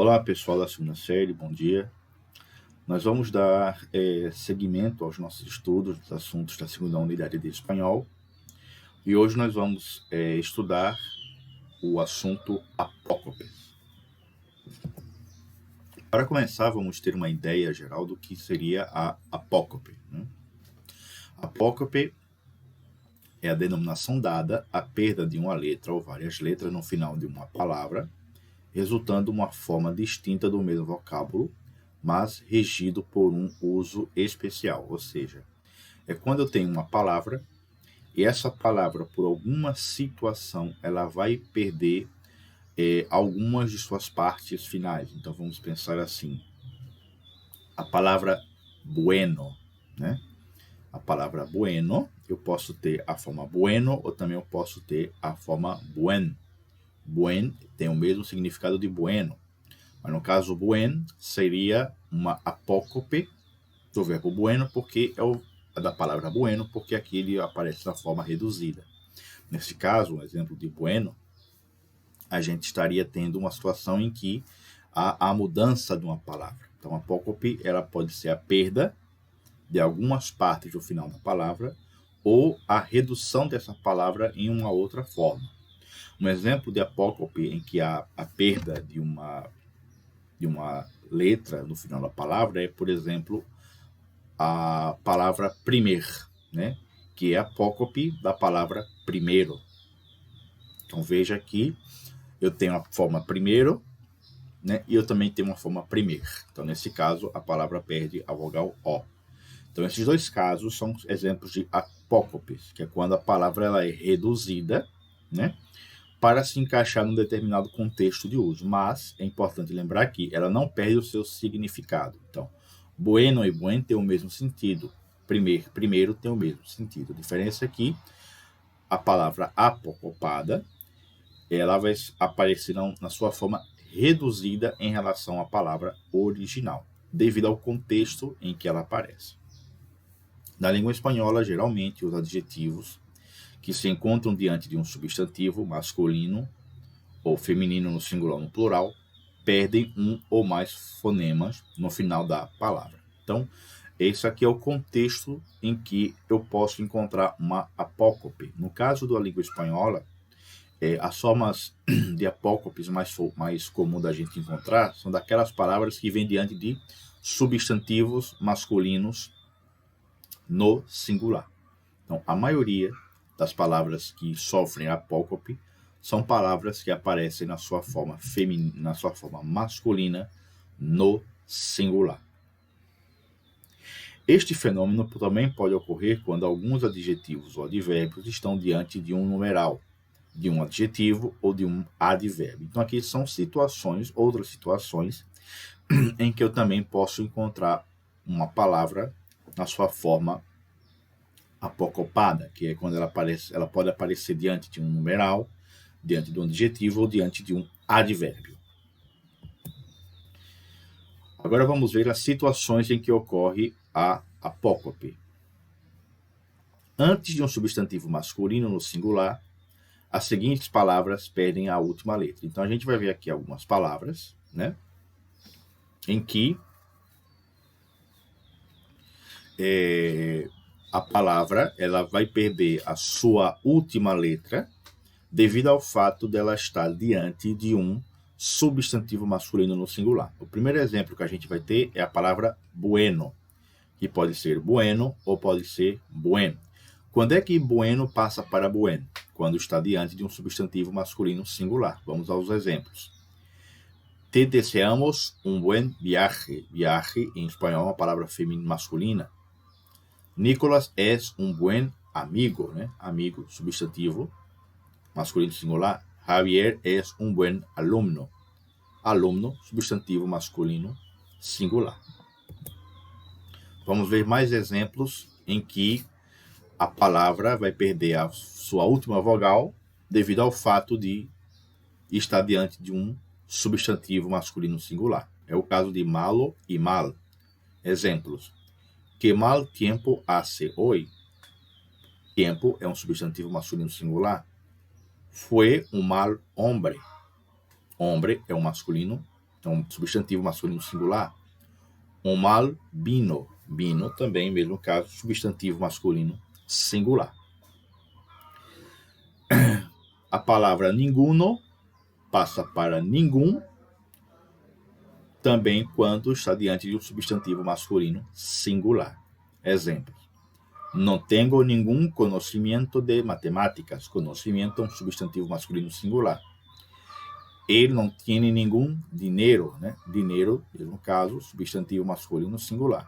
Olá, pessoal da segunda série, bom dia. Nós vamos dar seguimento aos nossos estudos dos assuntos da segunda unidade de espanhol. E hoje nós vamos estudar o assunto apócope. Para começar, vamos ter uma ideia geral do que seria a apócope. Apócope é a denominação dada à perda de uma letra ou várias letras no final de uma palavra, resultando uma forma distinta do mesmo vocábulo, mas regido por um uso especial. Ou seja, é quando eu tenho uma palavra e essa palavra, por alguma situação, ela vai perder algumas de suas partes finais. Então vamos pensar assim: a palavra bueno, né? A palavra bueno, eu posso ter a forma bueno ou também eu posso ter a forma buen. Buen tem o mesmo significado de bueno, mas no caso buen seria uma apócope do verbo bueno, porque é da palavra bueno, porque aqui ele aparece na forma reduzida. Nesse caso, um exemplo de bueno, a gente estaria tendo uma situação em que há a mudança de uma palavra. Então, apócope, ela pode ser a perda de algumas partes do final da palavra ou a redução dessa palavra em uma outra forma. Um exemplo de apócope em que há a perda de uma letra no final da palavra é, por exemplo, a palavra primer, né? Que é apócope da palavra primeiro. Então veja aqui, eu tenho a forma primeiro, né? E eu também tenho uma forma primer. Então nesse caso a palavra perde a vogal O. Então esses dois casos são exemplos de apócopes, que é quando a palavra ela é reduzida, né? Para se encaixar num determinado contexto de uso. Mas é importante lembrar que ela não perde o seu significado. Então, bueno e buen tem o mesmo sentido. Primeiro tem o mesmo sentido. A diferença é que a palavra apocopada, ela vai aparecer na sua forma reduzida em relação à palavra original, devido ao contexto em que ela aparece. Na língua espanhola, geralmente, os adjetivos que se encontram diante de um substantivo masculino ou feminino no singular ou no plural perdem um ou mais fonemas no final da palavra. Então, esse aqui é o contexto em que eu posso encontrar uma apócope. No caso da língua espanhola, as formas de apócopes mais comum da gente encontrar são daquelas palavras que vêm diante de substantivos masculinos no singular. Então, a maioria das palavras que sofrem apócope são palavras que aparecem na sua forma feminina, na sua forma masculina no singular. Este fenômeno também pode ocorrer quando alguns adjetivos ou advérbios estão diante de um numeral, de um adjetivo ou de um advérbio. Então aqui são outras situações em que eu também posso encontrar uma palavra na sua forma apocopada, que é quando ela pode aparecer diante de um numeral, diante de um adjetivo ou diante de um advérbio. Agora vamos ver as situações em que ocorre a apócope. Antes de um substantivo masculino no singular, as seguintes palavras perdem a última letra. Então a gente vai ver aqui algumas palavras, né, em que a palavra ela vai perder a sua última letra devido ao fato dela estar diante de um substantivo masculino no singular. O primeiro exemplo que a gente vai ter é a palavra bueno, que pode ser bueno ou pode ser buen. Quando é que bueno passa para buen? Quando está diante de um substantivo masculino singular. Vamos aos exemplos. Te deseamos um buen viaje. Viaje, em espanhol, é uma palavra feminina masculina. Nicolás es un buen amigo, né? Amigo, substantivo masculino singular. Javier es un buen alumno. Alumno, substantivo masculino singular. Vamos ver mais exemplos em que a palavra vai perder a sua última vogal devido ao fato de estar diante de um substantivo masculino singular. É o caso de malo e mal. Exemplos. Que mal tiempo hace hoy? Tiempo é um substantivo masculino singular. Fue um mal hombre. Hombre é um masculino Então, substantivo masculino singular. Um mal vino. Vino também, mesmo caso, substantivo masculino singular. A palavra ninguno passa para ninguém, também quando está diante de um substantivo masculino singular. Exemplo: não tenho nenhum conhecimento de matemáticas. Conhecimento é um substantivo masculino singular. Ele não tem nenhum dinheiro, né? Dinheiro, no caso, substantivo masculino singular.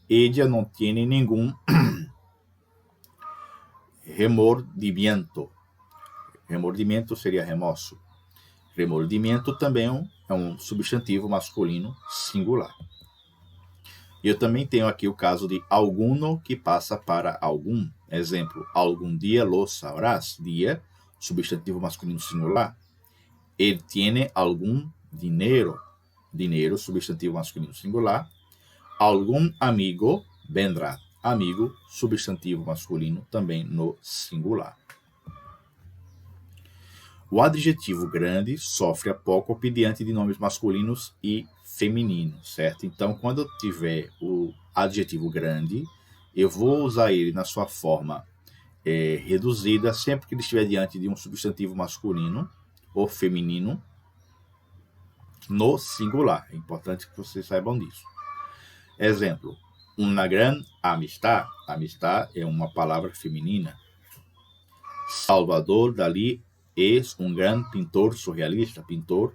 Ella não tem nenhum remordimento. Remordimento seria remorso. Remordimento também é um substantivo masculino singular. Eu também tenho aqui o caso de alguno que passa para algum. Exemplo: algum dia lo sabrás. Dia, substantivo masculino singular. Ele tiene algum dinheiro. Dinheiro, substantivo masculino singular. Algum amigo vendrá. Amigo, substantivo masculino também no singular. O adjetivo grande sofre apócope diante de nomes masculinos e femininos, certo? Então, quando eu tiver o adjetivo grande, eu vou usar ele na sua forma reduzida sempre que ele estiver diante de um substantivo masculino ou feminino no singular. É importante que vocês saibam disso. Exemplo: uma gran amistad. Amistad é uma palavra feminina. Salvador Dalí é um grande pintor surrealista. Pintor,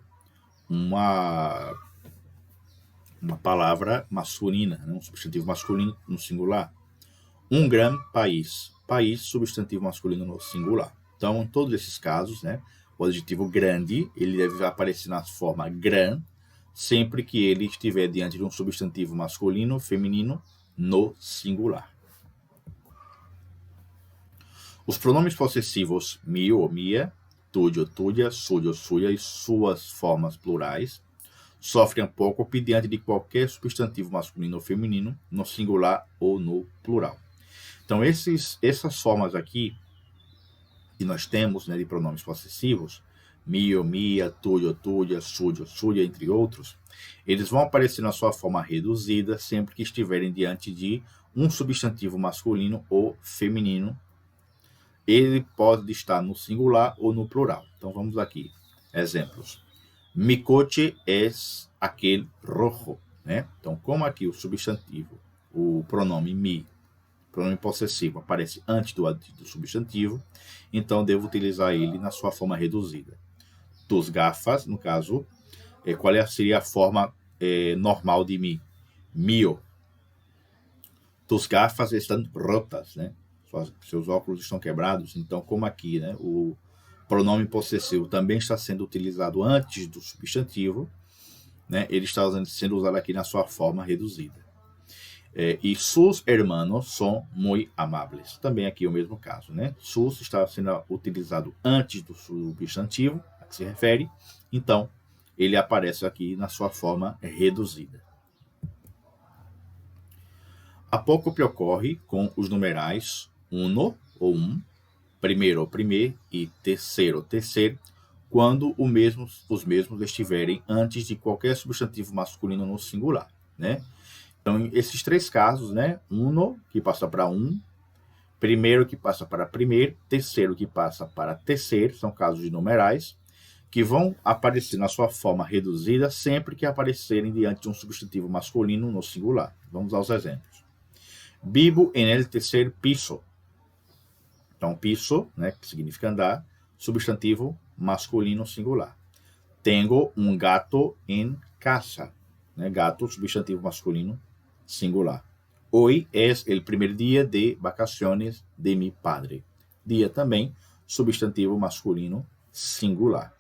uma palavra masculina, né? Um substantivo masculino no singular. Um grande país. País, substantivo masculino no singular. Então, em todos esses casos, né, o adjetivo grande, ele deve aparecer na forma gran, sempre que ele estiver diante de um substantivo masculino ou feminino no singular. Os pronomes possessivos mio ou mia, tuyo, tuya, suyo, suya e suas formas plurais sofrem apócope diante de qualquer substantivo masculino ou feminino no singular ou no plural. Então, essas formas aqui que nós temos, né, de pronomes possessivos, mio, mia, tuyo, tuya, suyo, suya, entre outros, eles vão aparecer na sua forma reduzida sempre que estiverem diante de um substantivo masculino ou feminino. Ele pode estar no singular ou no plural. Então, vamos aqui. Exemplos. Mi coche es aquel rojo, né? Então, como aqui o substantivo, o pronome mi, pronome possessivo, aparece antes do substantivo, então devo utilizar ele na sua forma reduzida. Tus gafas, no caso, qual seria a forma normal de mi? Mio. Tus gafas estão rotas, né? Seus óculos estão quebrados. Então, como aqui, né, o pronome possessivo também está sendo utilizado antes do substantivo, né, ele está sendo usado aqui na sua forma reduzida. E sus hermanos son muy amables. Também aqui é o mesmo caso, né? Sus está sendo utilizado antes do substantivo a que se refere, então ele aparece aqui na sua forma reduzida. Apócope ocorre com os numerais uno ou primeiro ou primeiro e terceiro ou terceiro, quando os mesmos estiverem antes de qualquer substantivo masculino no singular, né? Então, esses três casos, né? Uno, que passa para primeiro, que passa para primeiro, terceiro, que passa para terceiro, são casos de numerais, que vão aparecer na sua forma reduzida sempre que aparecerem diante de um substantivo masculino no singular. Vamos aos exemplos. Vivo en el tercer piso. Então, piso, né, que significa andar, substantivo masculino singular. Tengo un gato en casa. Né, gato, substantivo masculino singular. Hoy es el primer día de vacaciones de mi padre. Dia também, substantivo masculino singular.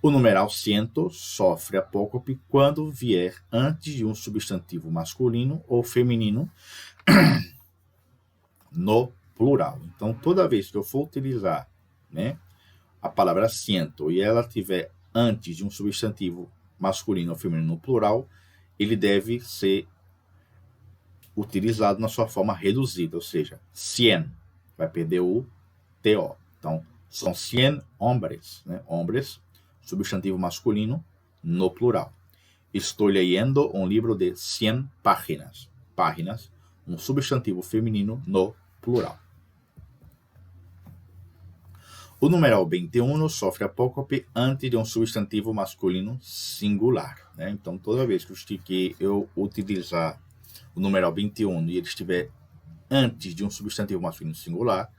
O numeral ciento sofre apócope quando vier antes de um substantivo masculino ou feminino no plural. Então, toda vez que eu for utilizar, né, a palavra ciento e ela estiver antes de um substantivo masculino ou feminino no plural, ele deve ser utilizado na sua forma reduzida, ou seja, cien, vai perder o TO. Então, são 100 hombres, né? Hombres, substantivo masculino no plural. Estou lendo um livro de 100 páginas. Páginas, um substantivo feminino no plural. O numeral 21 sofre apócope antes de um substantivo masculino singular, né? Então, toda vez que eu utilizar o numeral 21 e ele estiver antes de um substantivo masculino singular,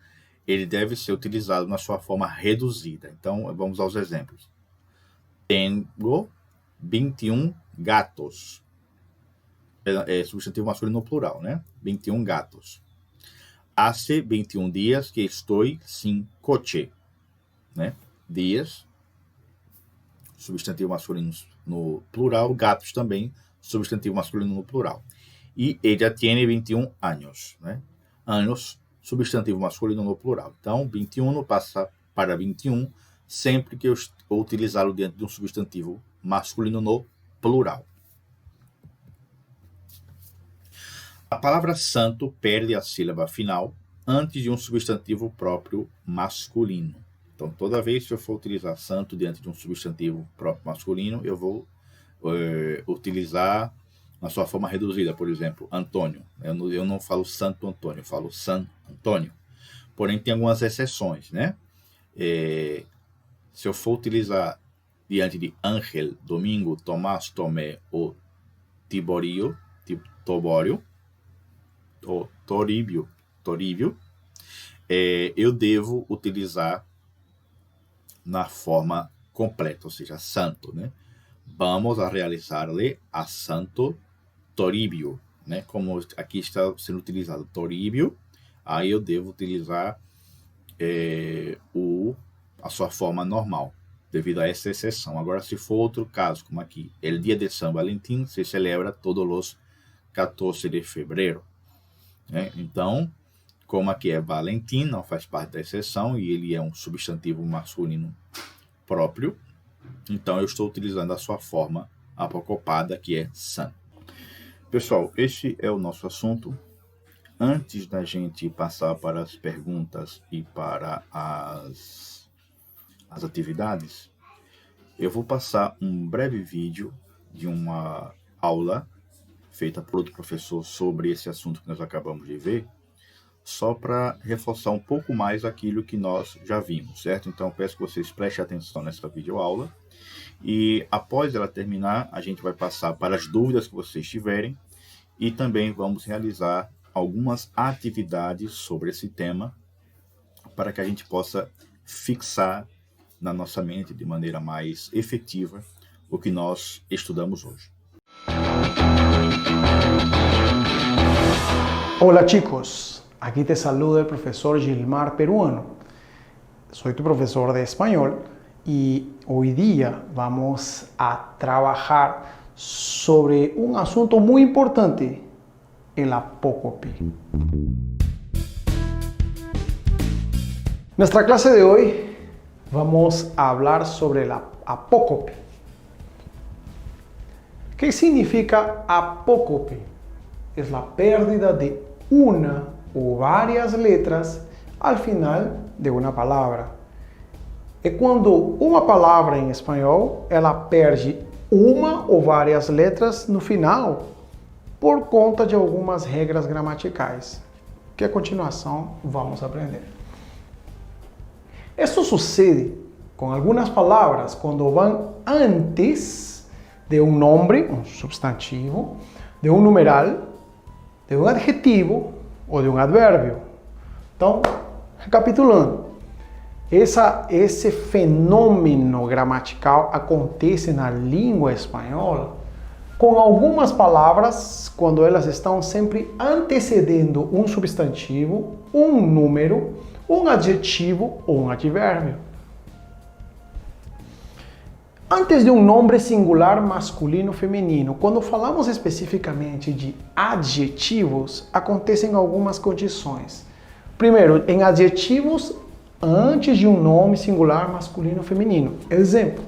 ele deve ser utilizado na sua forma reduzida. Então, vamos aos exemplos. Tengo 21 gatos. É substantivo masculino no plural, né? 21 gatos. Hace 21 dias que estou sem coche. Né? Dias, substantivo masculino no plural, gatos também, substantivo masculino no plural. E ella tiene 21 anos, né? Anos, substantivo masculino no plural. Então, 21 passa para 21 sempre que eu utilizá-lo dentro de um substantivo masculino no plural. A palavra santo perde a sílaba final antes de um substantivo próprio masculino. Então, toda vez que eu for utilizar santo dentro de um substantivo próprio masculino, eu vou utilizar na sua forma reduzida. Por exemplo, Antônio. Eu não falo Santo Antônio, eu falo San Antônio. Porém, tem algumas exceções, né? Se eu for utilizar diante de Ángel, Domingo, Tomás, Tomé ou Tibório, ou Toríbio, eu devo utilizar na forma completa, ou seja, santo, né? Vamos a realizar-lhe a Santo Toribio, né? Como aqui está sendo utilizado Toribio, aí eu devo utilizar a sua forma normal, devido a essa exceção. Agora, se for outro caso, como aqui, el dia de San Valentín se celebra todos os 14 de fevereiro, né? Então, como aqui é Valentim, não faz parte da exceção, e ele é um substantivo masculino próprio, então eu estou utilizando a sua forma apocopada, que é san. Pessoal, este é o nosso assunto. Antes da gente passar para as perguntas e para as atividades, eu vou passar um breve vídeo de uma aula feita por outro professor sobre esse assunto que nós acabamos de ver, só para reforçar um pouco mais aquilo que nós já vimos, certo? Então, peço que vocês prestem atenção nessa videoaula e, após ela terminar, a gente vai passar para as dúvidas que vocês tiverem e também vamos realizar algumas atividades sobre esse tema para que a gente possa fixar na nossa mente de maneira mais efetiva o que nós estudamos hoje. Hola chicos, aquí te saluda el profesor Gilmar Peruano. Soy tu profesor de español y hoy día vamos a trabajar sobre un asunto muy importante, el apócope. Nuestra clase de hoy vamos a hablar sobre el apócope. ¿Qué significa apócope? Es la pérdida de una o varias letras al final de uma palavra. É quando uma palavra em espanhol ela perde uma ou várias letras no final por conta de algumas regras gramaticais, que a continuação vamos aprender. Isso sucede com algumas palavras quando vão antes de um nome, um substantivo, de um numeral, de um adjetivo ou de um advérbio. Então, recapitulando, esse fenômeno gramatical acontece na língua espanhola com algumas palavras quando elas estão sempre antecedendo um substantivo, um número, um adjetivo ou um advérbio. Antes de um nome singular masculino ou feminino, quando falamos especificamente de adjetivos, acontecem algumas condições. Primeiro, em adjetivos antes de um nome singular masculino ou feminino. Exemplo,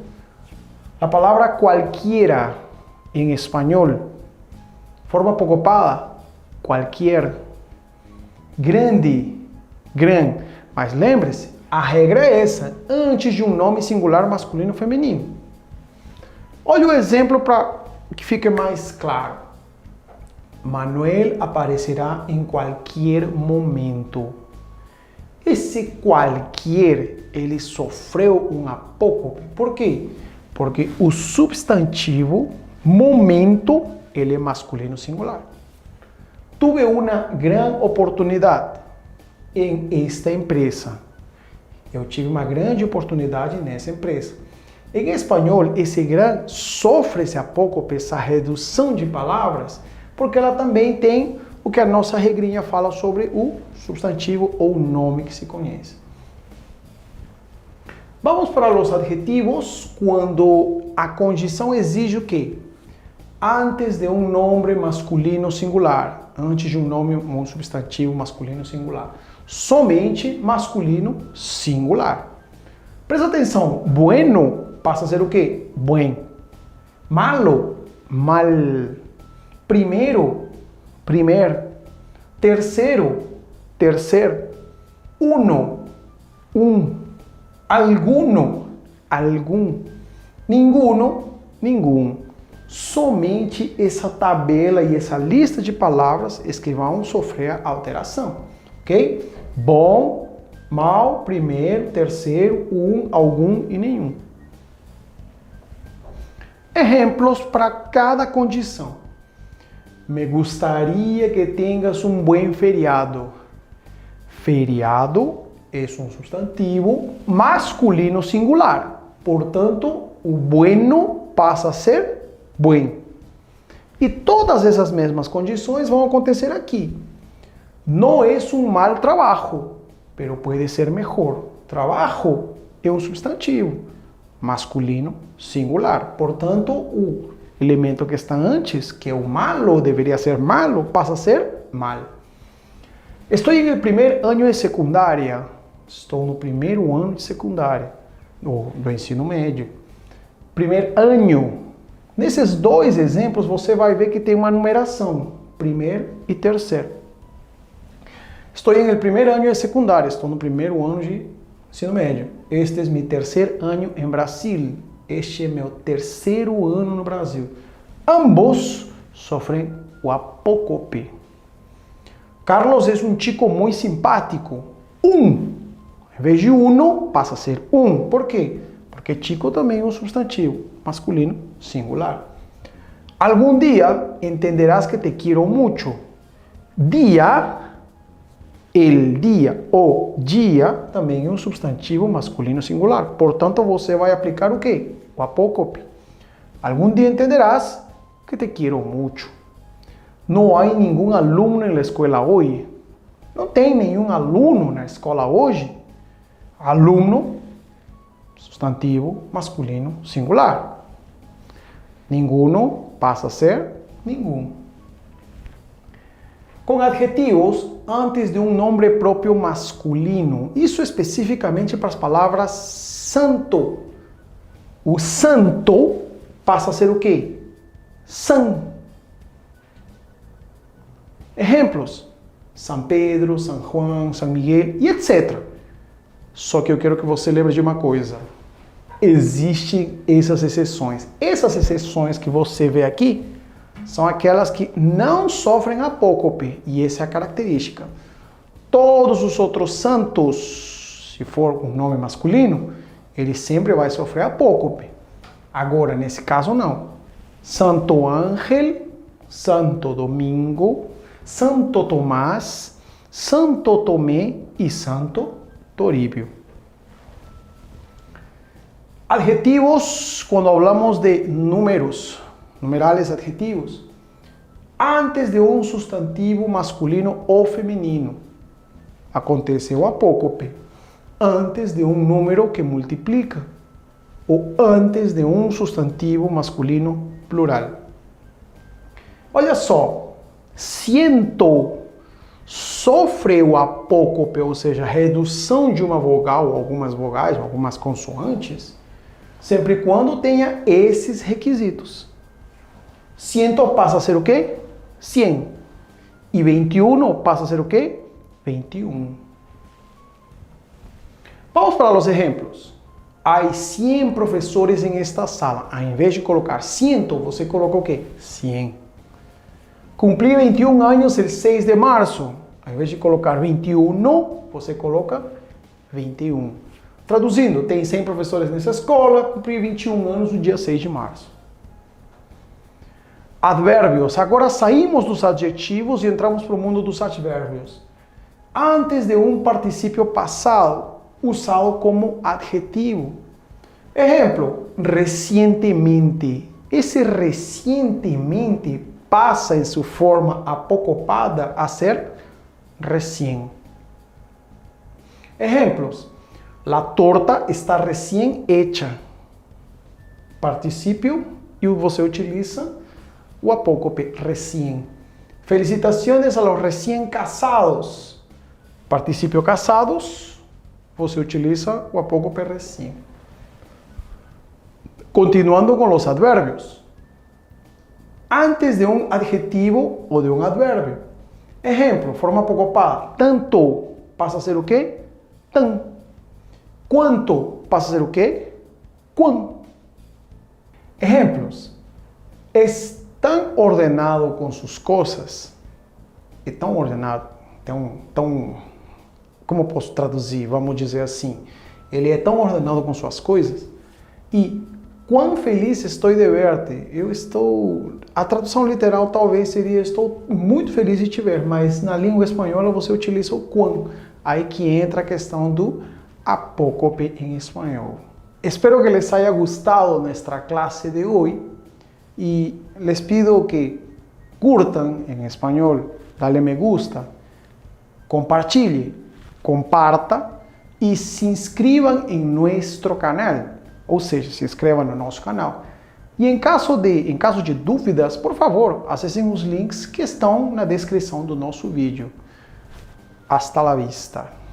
a palavra cualquiera em espanhol, forma apocopada, qualquer, grande, gran. Mas lembre-se, A regra é essa, antes de um nome singular masculino ou feminino. Olha o exemplo para que fique mais claro. Manuel aparecerá em qualquer momento. Esse qualquer, ele sofreu um apócope. Por quê? Porque o substantivo momento, ele é masculino singular. Tuve uma grande oportunidade em esta empresa. Eu tive uma grande oportunidade nessa empresa. Em espanhol, esse gran sofre esse apócope, essa redução de palavras, porque ela também tem o que a nossa regrinha fala sobre o substantivo ou nome que se conhece. Vamos para os adjetivos quando a condição exige o quê? Antes de um nome masculino singular, antes de um nome, um substantivo masculino singular. Somente masculino singular. Presta atenção, bueno passa a ser o quê? Buen. Malo, mal. Primeiro, primer. Terceiro, tercer. Uno, um. Alguno, algum. Ninguno, ninguém. Somente essa tabela e essa lista de palavras é que vão sofrer alteração, ok? Bom, mal, primeiro, terceiro, um, algum e nenhum. Exemplos para cada condição. Me gustaría que tengas um buen feriado. Feriado é um substantivo masculino singular. Portanto, o bueno passa a ser buen. E todas essas mesmas condições vão acontecer aqui. Não é um mal trabalho, pero pode ser melhor. Trabalho é um substantivo masculino singular. Portanto, o elemento que está antes, que é o malo, deveria ser malo, passa a ser mal. Estou no primeiro ano de secundária. Estou no primeiro ano de secundária, do ensino médio. Primeiro ano. Nesses dois exemplos, você vai ver que tem uma numeração. Primeiro e terceiro. Estou no primeiro ano de secundária. Estou no primeiro ano de ensino médio. Este é meu terceiro ano em Brasil. Este é meu terceiro ano no Brasil. Ambos sofrem o apócope. Carlos é um chico muito simpático. Em vez de uno, passa a ser um. Por quê? Porque chico também é um substantivo masculino singular. Algum dia entenderás que te quiero mucho. Dia, el dia, o dia também é um substantivo masculino singular. Portanto, você vai aplicar o quê? O apócope. Algum dia entenderás que te quiero mucho. Não há nenhum aluno na escola hoje. Não tem nenhum aluno na escola hoje. Aluno, substantivo masculino singular. Ninguno passa a ser nenhum. Com adjetivos antes de um nome próprio masculino. Isso especificamente para as palavras santo. O santo passa a ser o quê? San. Exemplos. São Pedro, São Juan, São Miguel e etc. Só que eu quero que você lembre de uma coisa. Existem essas exceções. Essas exceções que você vê aqui são aquelas que não sofrem apócope. E essa é a característica. Todos os outros santos, se for um nome masculino, ele sempre vai sofrer apócope. Agora, nesse caso, não. Santo Ángel, Santo Domingo, Santo Tomás, Santo Tomé e Santo Toribio. Adjetivos, quando hablamos de números, numerales adjetivos, antes de um substantivo masculino ou feminino, acontece o apócope, antes de um número que multiplica, ou antes de um substantivo masculino plural. Olha só, ciento sofre o apócope, ou seja, redução de uma vogal, algumas vogais, algumas consoantes, sempre e quando tenha esses requisitos. Ciento passa a ser o quê? 100. E 21 passa a ser o quê? 21. Vamos para os exemplos. Há 100 professores em esta sala. Ao invés de colocar 100, você coloca o quê? 100. Cumpri 21 anos el 6 de março. Ao invés de colocar 21, você coloca 21. Traduzindo, tem 100 professores nessa escola, cumpri 21 anos no dia 6 de março. Advérbios. Agora saímos dos adjetivos e entramos para o mundo dos advérbios. Antes de um particípio passado, usado como adjetivo. Exemplo, recientemente. Esse recientemente passa em sua forma apocopada a ser recién. Exemplos, la torta está recién hecha. Particípio e você utiliza o apócope recién. Felicitaciones a los recién casados. Particípio casados, você utiliza o apócope recién. Continuando com os advérbios. Antes de um adjetivo ou de um advérbio. Exemplo, forma apocopada. Tanto passa a ser o quê? Tan. Quanto passa a ser o quê? Quan. Exemplos. Es tão ordenado com suas coisas. É tão ordenado, como posso traduzir? Vamos dizer assim. Ele é tão ordenado com suas coisas. E quão feliz estou de ver-te. A tradução literal talvez seria estou muito feliz de te ver, mas na língua espanhola você utiliza o quão. Aí que entra a questão do apócope em espanhol. Espero que les haya gustado nuestra clase de hoy y les pido que curtan en español, dale me gusta, compartilhe, comparta y se inscriban en nuestro canal, ou seja, se inscrevam no nosso canal. E em caso de dúvidas, por favor, acessem os links que estão na descrição do nosso vídeo. Hasta la vista!